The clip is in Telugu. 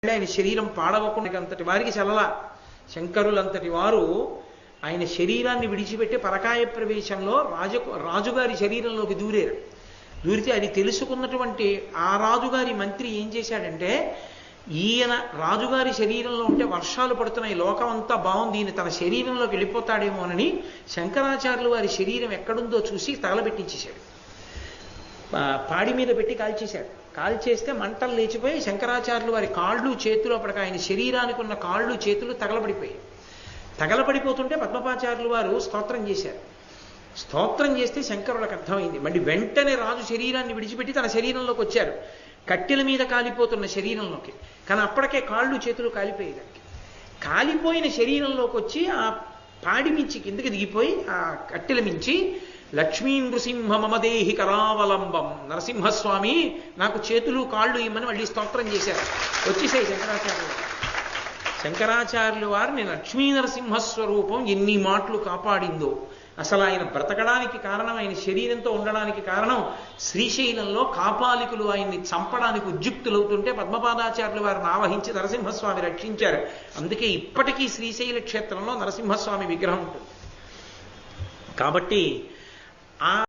ఆయన శరీరం పాడవకుండా అంతటి వారికి చల్లలా. శంకరులంతటి వారు ఆయన శరీరాన్ని విడిచిపెట్టి పరకాయ ప్రవేశంలో రాజుగారి శరీరంలోకి దూరారు. దూరితే అది తెలుసుకున్నటువంటి ఆ రాజుగారి మంత్రి ఏం చేశాడంటే, ఈయన రాజుగారి శరీరంలో ఉంటే వర్షాలు పడుతున్నాయి, లోకం అంతా బాగుంది, ఈయన తన శరీరంలోకి వెళ్ళిపోతాడేమోనని శంకరాచార్యులు వారి శరీరం ఎక్కడుందో చూసి తగలబెట్టించేశాడు. పాడి మీద పెట్టి కాల్చేశాడు. కాల్చేస్తే మంటలు లేచిపోయి శంకరాచార్యులు వారి కాళ్ళు చేతులు అప్పటికి ఆయన శరీరానికి ఉన్న కాళ్ళు చేతులు తగలబడిపోయాయి. తగలబడిపోతుంటే పద్మపాచార్యులు వారు స్తోత్రం చేశారు. స్తోత్రం చేస్తే శంకరులకు అర్థమైంది. మళ్ళీ వెంటనే రాజు శరీరాన్ని విడిచిపెట్టి తన శరీరంలోకి వచ్చారు, కట్టెల మీద కాలిపోతున్న శరీరంలోకి. కానీ అప్పటికే కాళ్ళు చేతులు కాలిపోయేదానికి. కాలిపోయిన శరీరంలోకి వచ్చి ఆ పాడి మించి కిందకి దిగిపోయి ఆ కట్టెల మించి లక్ష్మీ నృసింహ మమదేహి కరావలంబం, నరసింహస్వామి నాకు చేతులు కాళ్ళు ఇమ్మని మళ్ళీ స్తోత్రం చేశారు. వచ్చేసాయి శంకరాచార్యులు. శంకరాచార్యులు వారిని లక్ష్మీ నరసింహస్వరూపం ఎన్ని మాటలు కాపాడిందో. అసలు ఆయన బ్రతకడానికి కారణం, ఆయన శరీరంతో ఉండడానికి కారణం, శ్రీశైలంలో కాపాలికులు ఆయన్ని చంపడానికి ఉద్యుక్తులవుతుంటే పద్మపాదాచార్యులు వారిని ఆవహించి నరసింహస్వామి రక్షించారు. అందుకే ఇప్పటికీ శ్రీశైల క్షేత్రంలో నరసింహస్వామి విగ్రహం ఉంటుంది. కాబట్టి ఆ